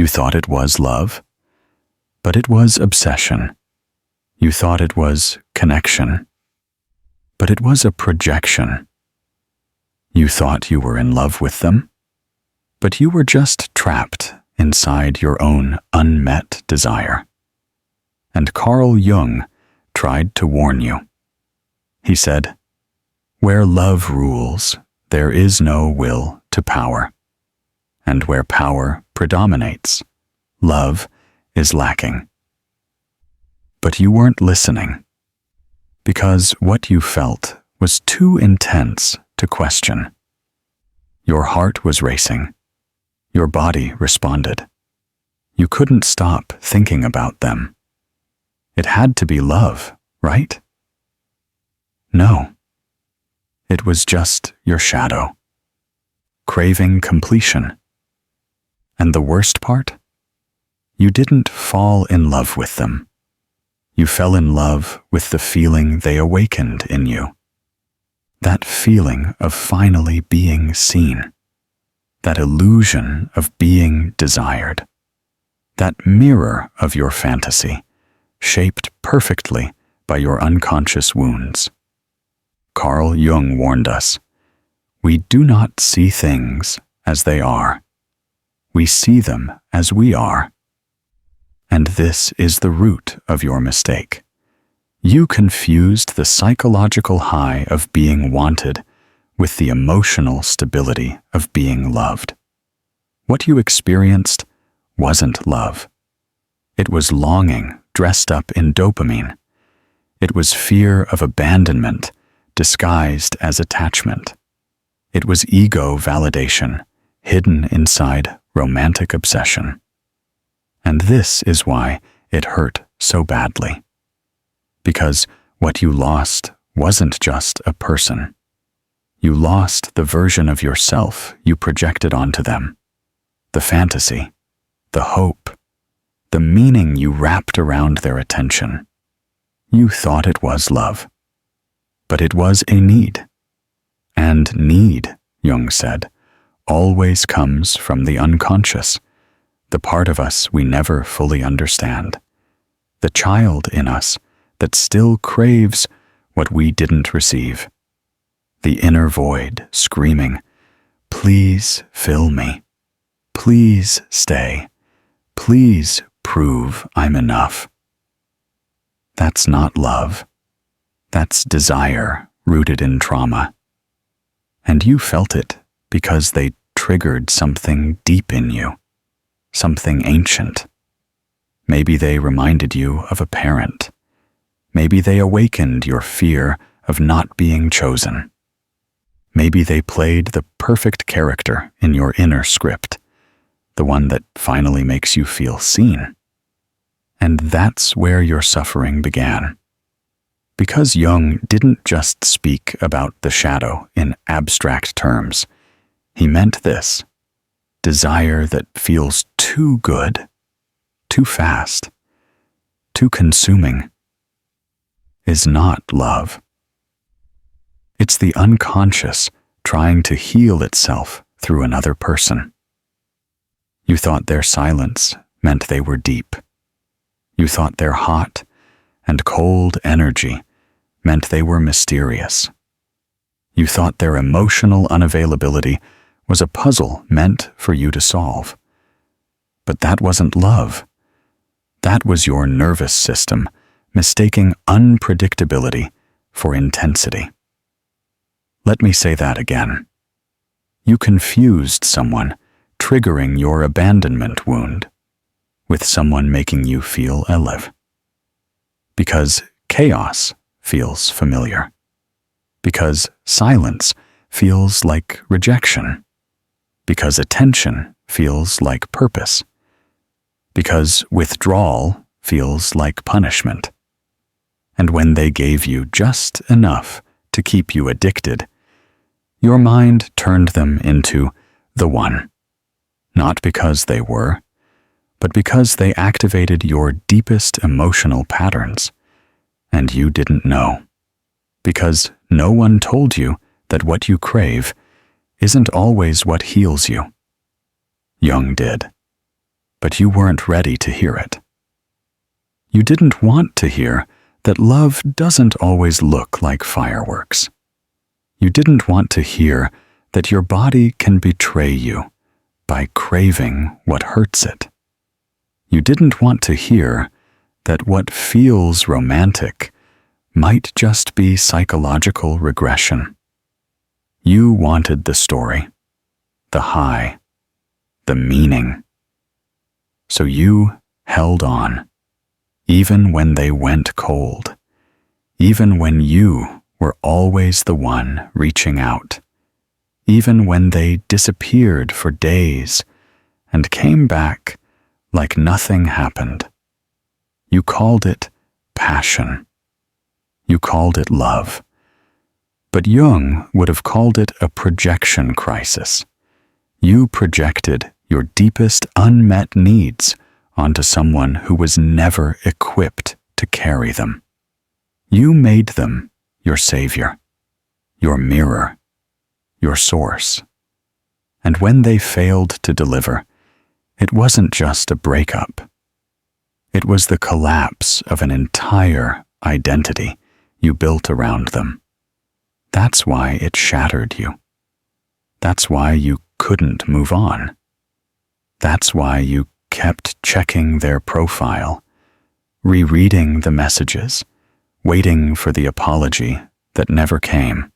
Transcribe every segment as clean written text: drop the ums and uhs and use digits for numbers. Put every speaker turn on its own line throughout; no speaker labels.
thought it was love, but it was obsession. You thought it was connection, but it was a projection. You thought you were in love with them, but you were just trapped inside your own unmet desire. And Carl Jung tried to warn you. He said, "Where love rules, there is no will to power. And where power predominates, love is lacking." But you weren't listening, because what you felt was too intense to question. Your heart was racing. Your body responded. You couldn't stop thinking about them. It had to be love, right? No. It was just your shadow, craving completion. And the worst part? You didn't fall in love with them. You fell in love with the feeling they awakened in you. That feeling of finally being seen. That illusion of being desired. That mirror of your fantasy, shaped perfectly by your unconscious wounds. Carl Jung warned us, we do not see things as they are. We see them as we are. And this is the root of your mistake. You confused the psychological high of being wanted with the emotional stability of being loved. What you experienced wasn't love. It was longing dressed up in dopamine. It was fear of abandonment disguised as attachment. It was ego validation hidden inside romantic obsession. And this is why it hurt so badly. Because what you lost wasn't just a person. You lost the version of yourself you projected onto them, the fantasy, the hope, the meaning you wrapped around their attention. You thought it was love, but it was a need. And need, Jung said, always comes from the unconscious, the part of us we never fully understand, the child in us that still craves what we didn't receive, the inner void screaming, "Please fill me. Please stay. Please prove I'm enough." That's not love. That's desire rooted in trauma. And you felt it because they triggered something deep in you, something ancient. Maybe they reminded you of a parent. Maybe they awakened your fear of not being chosen. Maybe they played the perfect character in your inner script, the one that finally makes you feel seen. And that's where your suffering began. Because Jung didn't just speak about the shadow in abstract terms, he meant this: desire that feels too good, too fast, too consuming, is not love. It's the unconscious trying to heal itself through another person. You thought their silence meant they were deep. You thought their hot and cold energy meant they were mysterious. You thought their emotional unavailability was a puzzle meant for you to solve. But that wasn't love. That was your nervous system mistaking unpredictability for intensity. Let me say that again. You confused someone triggering your abandonment wound with someone making you feel alive. Because chaos feels familiar. Because silence feels like rejection. Because attention feels like purpose. Because withdrawal feels like punishment. And when they gave you just enough to keep you addicted, your mind turned them into the one. Not because they were, but because they activated your deepest emotional patterns, and you didn't know. Because no one told you that what you crave isn't always what heals you. Jung did. but you weren't ready to hear it. You didn't want to hear that love doesn't always look like fireworks. You didn't want to hear that your body can betray you by craving what hurts it. You didn't want to hear that what feels romantic might just be psychological regression. You wanted the story, the high, the meaning. So you held on, even when they went cold, even when you were always the one reaching out, even when they disappeared for days and came back like nothing happened. You called it passion. You called it love. But Jung would have called it a projection crisis. You projected your deepest unmet needs onto someone who was never equipped to carry them. You made them your savior, your mirror, your source. And when they failed to deliver, it wasn't just a breakup. It was the collapse of an entire identity you built around them. That's why it shattered you. That's why you couldn't move on. That's why you kept checking their profile, rereading the messages, waiting for the apology that never came.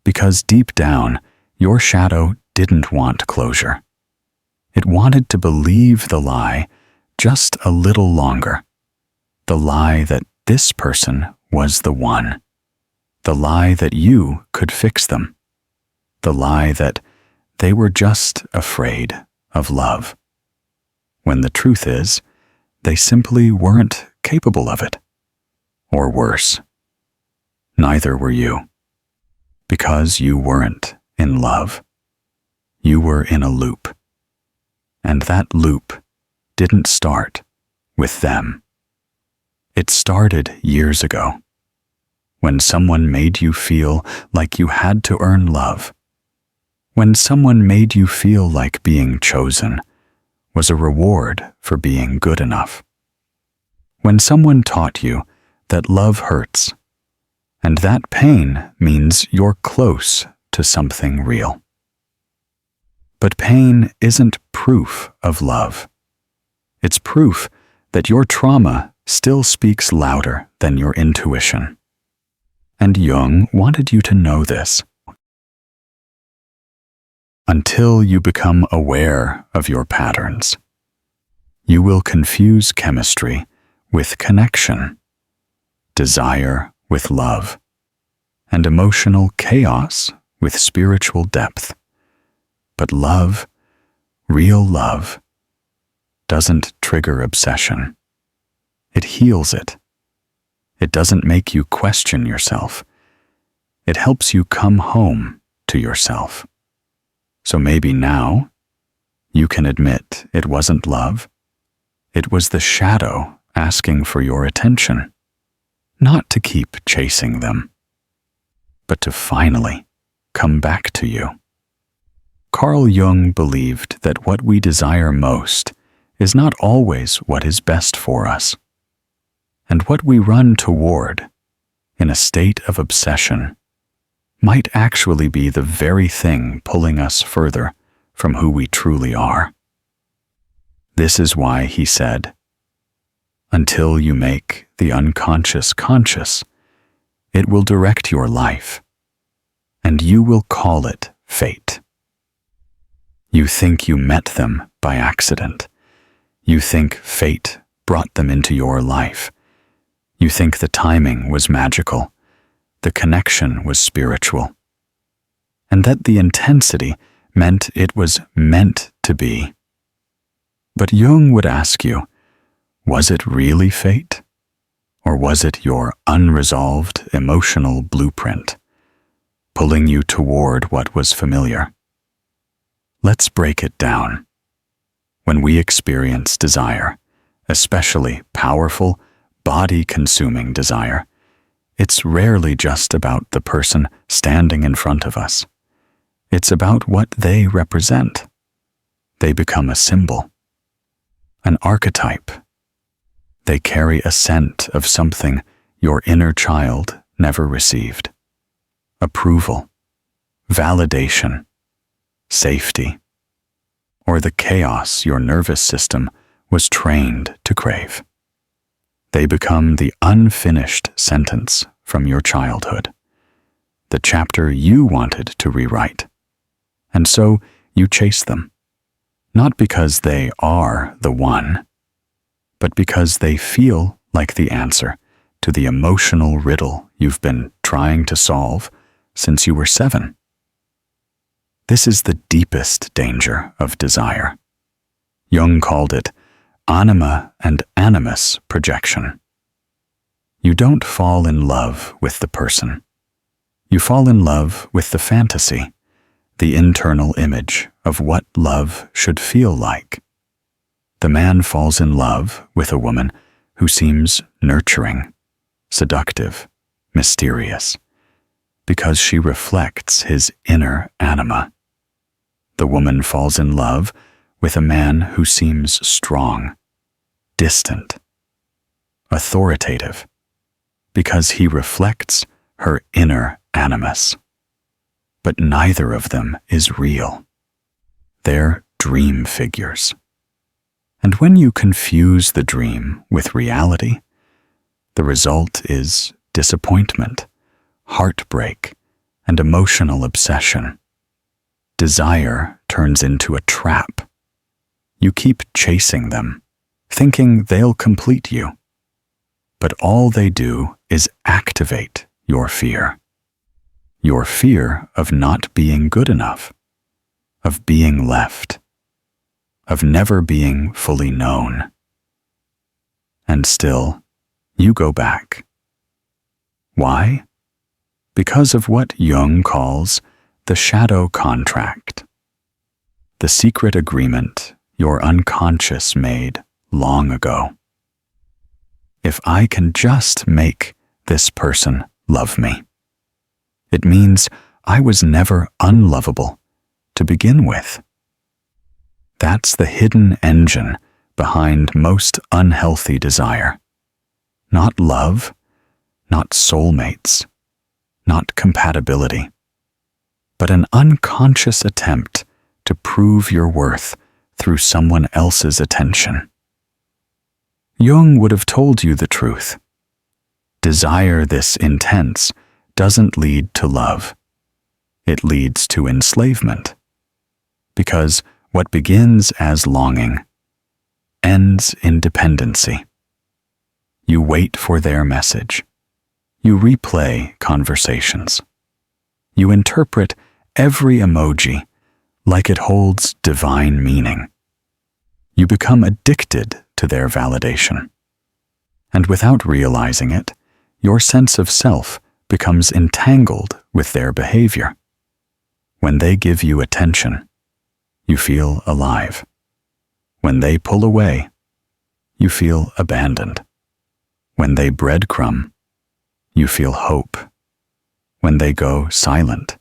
Because deep down, your shadow didn't want closure. It wanted to believe the lie just a little longer. The lie that this person was the one. The lie that you could fix them. The lie that they were just afraid of love. When the truth is, they simply weren't capable of it. Or worse, neither were you. Because you weren't in love. You were in a loop. And that loop didn't start with them. It started years ago, when someone made you feel like you had to earn love, when someone made you feel like being chosen was a reward for being good enough, when someone taught you that love hurts, and that pain means you're close to something real. But pain isn't proof of love. It's proof that your trauma still speaks louder than your intuition. And Jung wanted you to know this. Until you become aware of your patterns, you will confuse chemistry with connection, desire with love, and emotional chaos with spiritual depth. But love, real love, doesn't trigger obsession. It heals it. It doesn't make you question yourself. It helps you come home to yourself. So maybe now you can admit it wasn't love. It was the shadow asking for your attention, not to keep chasing them, but to finally come back to you. Carl Jung believed that what we desire most is not always what is best for us. And what we run toward, in a state of obsession, might actually be the very thing pulling us further from who we truly are. This is why he said, "Until you make the unconscious conscious, it will direct your life, and you will call it fate." You think you met them by accident. You think fate brought them into your life. You think the timing was magical, the connection was spiritual, and that the intensity meant it was meant to be. But Jung would ask you, was it really fate? Or was it your unresolved emotional blueprint, pulling you toward what was familiar? Let's break it down. When we experience desire, especially powerful, body-consuming desire, it's rarely just about the person standing in front of us. It's about what they represent. They become a symbol. an archetype. They carry a scent of something your inner child never received. Approval, validation, safety, or the chaos your nervous system was trained to crave. They become the unfinished sentence from your childhood, the chapter you wanted to rewrite. And so you chase them, not because they are the one, but because they feel like the answer to the emotional riddle you've been trying to solve since you were 7. This is the deepest danger of desire. Jung called it anima and animus projection. You don't fall in love with the person. You fall in love with the fantasy, the internal image of what love should feel like. The man falls in love with a woman who seems nurturing, seductive, mysterious, because she reflects his inner anima. The woman falls in love with a man who seems strong, distant, authoritative, because he reflects her inner animus. But neither of them is real. They're dream figures. And when you confuse the dream with reality, the result is disappointment, heartbreak, and emotional obsession. Desire turns into a trap. You keep chasing them, thinking they'll complete you. But all they do is activate your fear. Your fear of not being good enough, of being left, of never being fully known. And still, you go back. Why? Because of what Jung calls the shadow contract, the secret agreement your unconscious made long ago. If I can just make this person love me, it means I was never unlovable to begin with. That's the hidden engine behind most unhealthy desire. Not love, not soulmates, not compatibility, but an unconscious attempt to prove your worth through someone else's attention. Jung would have told you the truth. Desire this intense doesn't lead to love. It leads to enslavement. Because what begins as longing ends in dependency. You wait for their message. You replay conversations. You interpret every emoji like it holds divine meaning. You become addicted to their validation. And without realizing it, your sense of self becomes entangled with their behavior. When they give you attention, you feel alive. When they pull away, you feel abandoned. When they breadcrumb, you feel hope. When they go silent,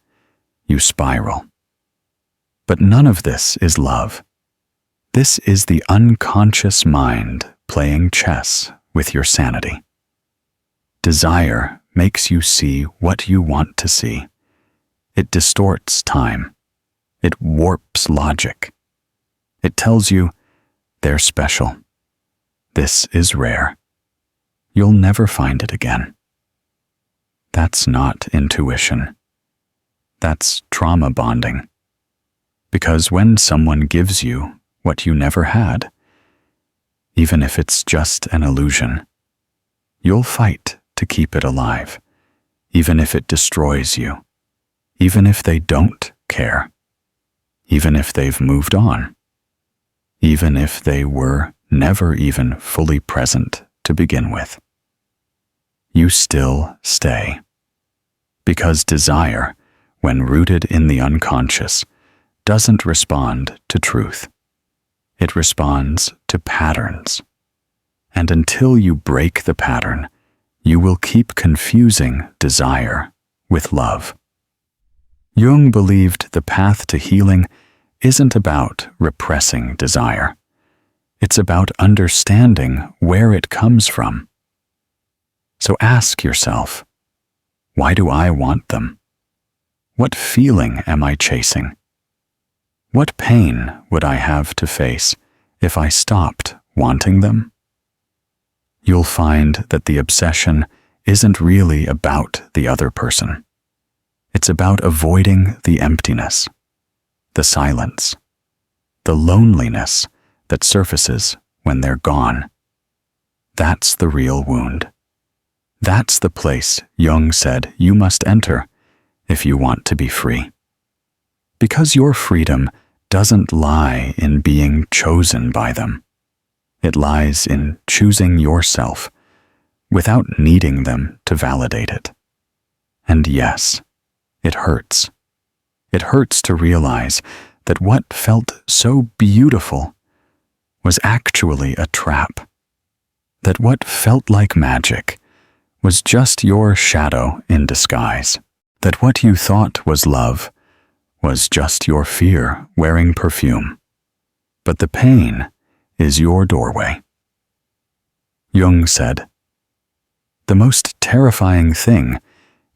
you spiral. But none of this is love. This is the unconscious mind playing chess with your sanity. Desire makes you see what you want to see. It distorts time. It warps logic. It tells you, they're special. This is rare. You'll never find it again. That's not intuition. That's trauma bonding. Because when someone gives you what you never had, even if it's just an illusion, you'll fight to keep it alive, even if it destroys you, even if they don't care, even if they've moved on, even if they were never even fully present to begin with. You still stay. Because desire, when rooted in the unconscious, doesn't respond to truth. It responds to patterns. And until you break the pattern, you will keep confusing desire with love. Jung believed the path to healing isn't about repressing desire. It's about understanding where it comes from. So ask yourself, why do I want them? What feeling am I chasing? What pain would I have to face if I stopped wanting them? You'll find that the obsession isn't really about the other person. It's about avoiding the emptiness, the silence, the loneliness that surfaces when they're gone. That's the real wound. That's the place Jung said you must enter if you want to be free. Because your freedom doesn't lie in being chosen by them. It lies in choosing yourself without needing them to validate it. And yes, it hurts. It hurts to realize that what felt so beautiful was actually a trap. That what felt like magic was just your shadow in disguise. That what you thought was love was just your fear wearing perfume. But the pain is your doorway. Jung said, "The most terrifying thing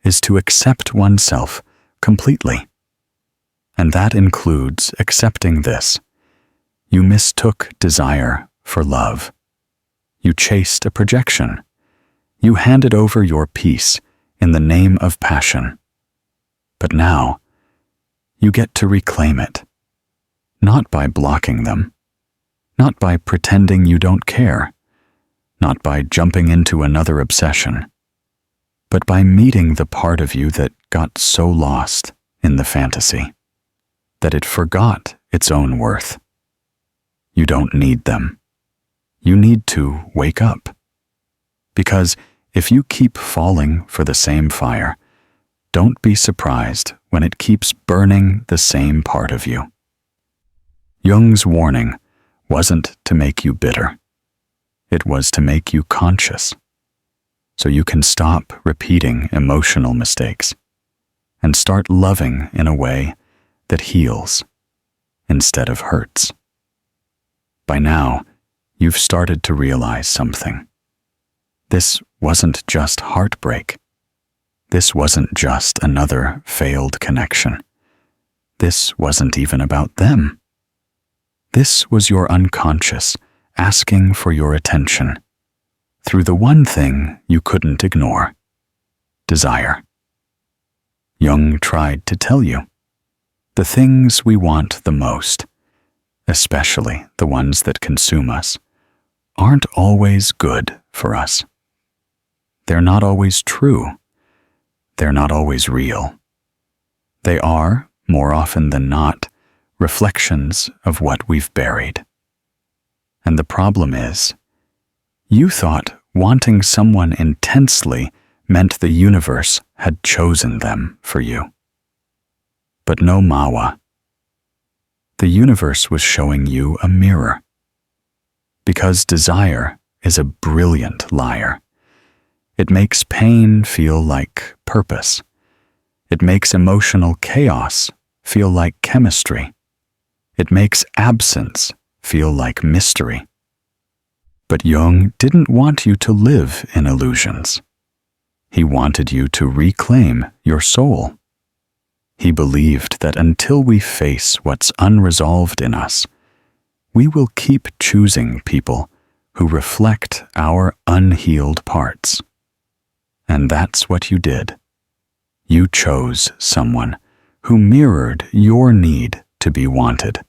is to accept oneself completely. And that includes accepting this. You mistook desire for love. You chased a projection. You handed over your peace in the name of passion. But now, you get to reclaim it. Not by blocking them. Not by pretending you don't care. Not by jumping into another obsession. But by meeting the part of you that got so lost in the fantasy that it forgot its own worth. You don't need them. You need to wake up. Because if you keep falling for the same fire, don't be surprised when it keeps burning the same part of you. Jung's warning wasn't to make you bitter. It was to make you conscious, so you can stop repeating emotional mistakes and start loving in a way that heals instead of hurts. By now, you've started to realize something. This wasn't just heartbreak. This wasn't just another failed connection. This wasn't even about them. This was your unconscious asking for your attention through the one thing you couldn't ignore: desire. Jung tried to tell you, the things we want the most, especially the ones that consume us, aren't always good for us. They're not always true. They're not always real. They are, more often than not, reflections of what we've buried. And the problem is, you thought wanting someone intensely meant the universe had chosen them for you. But no mawa. The universe was showing you a mirror. Because desire is a brilliant liar. It makes pain feel like purpose. It makes emotional chaos feel like chemistry. It makes absence feel like mystery. But Jung didn't want you to live in illusions. He wanted you to reclaim your soul. He believed that until we face what's unresolved in us, we will keep choosing people who reflect our unhealed parts. And that's what you did. You chose someone who mirrored your need to be wanted.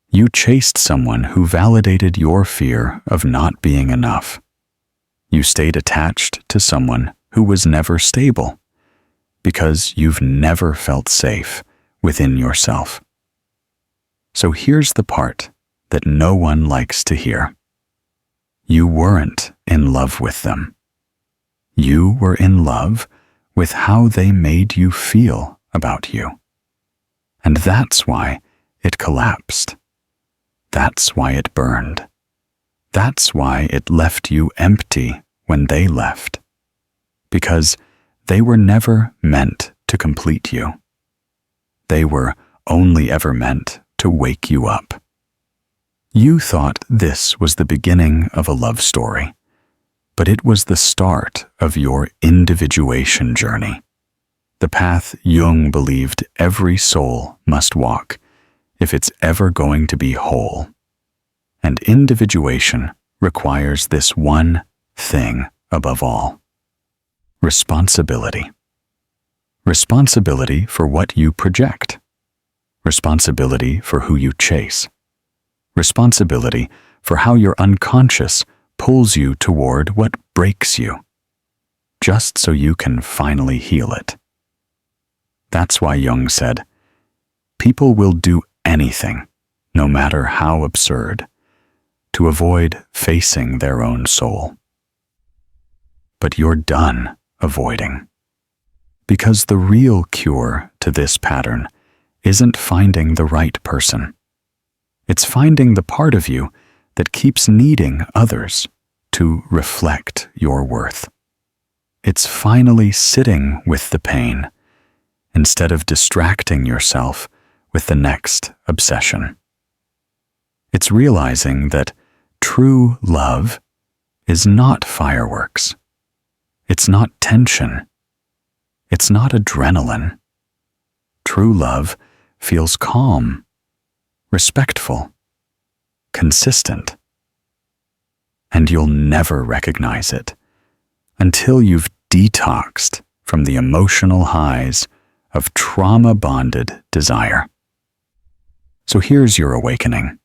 You chased someone who validated your fear of not being enough. You stayed attached to someone who was never stable, because you've never felt safe within yourself. So here's the part that no one likes to hear. You weren't in love with them. You were in love with how they made you feel about you. And that's why it collapsed. That's why it burned. That's why it left you empty when they left. Because they were never meant to complete you. They were only ever meant to wake you up. You thought this was the beginning of a love story, but it was the start of your individuation journey, the path Jung believed every soul must walk if it's ever going to be whole. And individuation requires this one thing above all: responsibility. Responsibility for what you project. Responsibility for who you chase. Responsibility for how your unconscious pulls you toward what breaks you, just so you can finally heal it. That's why Jung said, people will do anything, no matter how absurd, to avoid facing their own soul. But you're done avoiding. Because the real cure to this pattern isn't finding the right person. It's finding the part of you that keeps needing others to reflect your worth. It's finally sitting with the pain instead of distracting yourself with the next obsession. It's realizing that true love is not fireworks. It's not tension. It's not adrenaline. True love feels calm, respectful, consistent. And you'll never recognize it until you've detoxed from the emotional highs of trauma-bonded desire. So here's your awakening.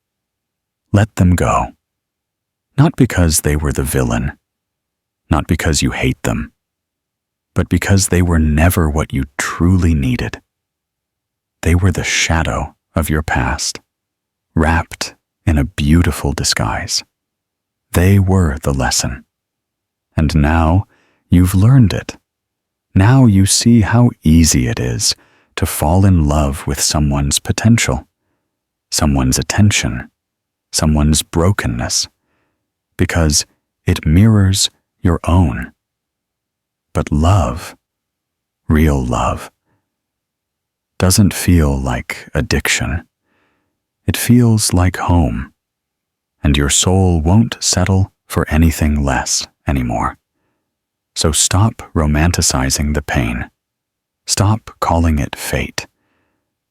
Let them go. Not because they were the villain, not because you hate them, but because they were never what you truly needed. They were the shadow of your past, wrapped in a beautiful disguise. They were the lesson. And now you've learned it. Now you see how easy it is to fall in love with someone's potential, someone's attention, someone's brokenness, because it mirrors your own. But love, real love, doesn't feel like addiction. It feels like home, and your soul won't settle for anything less anymore. So stop romanticizing the pain. Stop calling it fate.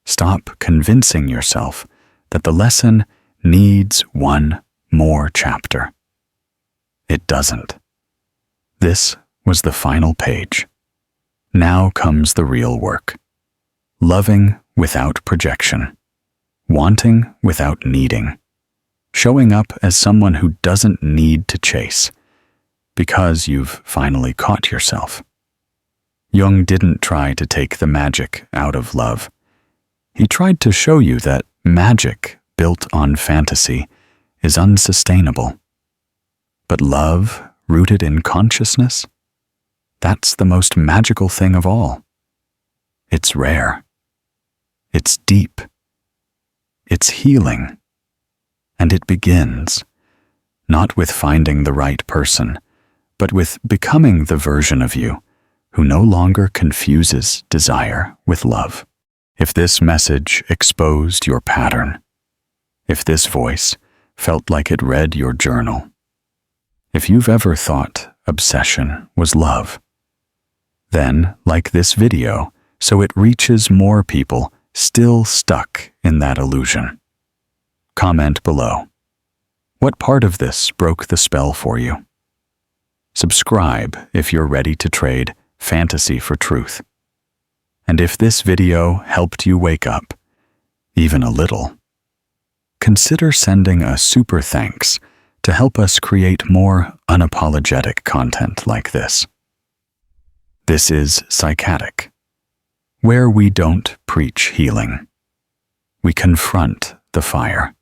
Stop convincing yourself that the lesson needs one more chapter. It doesn't. This was the final page. Now comes the real work. Loving without projection. Wanting without needing. Showing up as someone who doesn't need to chase, because you've finally caught yourself. Jung didn't try to take the magic out of love. He tried to show you that magic built on fantasy is unsustainable. But love, rooted in consciousness, that's the most magical thing of all. It's rare. It's deep. It's healing. And it begins, not with finding the right person, but with becoming the version of you who no longer confuses desire with love. If this message exposed your pattern, if this voice felt like it read your journal, if you've ever thought obsession was love, then like this video, so it reaches more people still stuck in that illusion. Comment below. What part of this broke the spell for you? Subscribe if you're ready to trade fantasy for truth. And if this video helped you wake up, even a little, consider sending a super thanks to help us create more unapologetic content like this. This is Psychatic, where we don't preach healing. We confront the fire.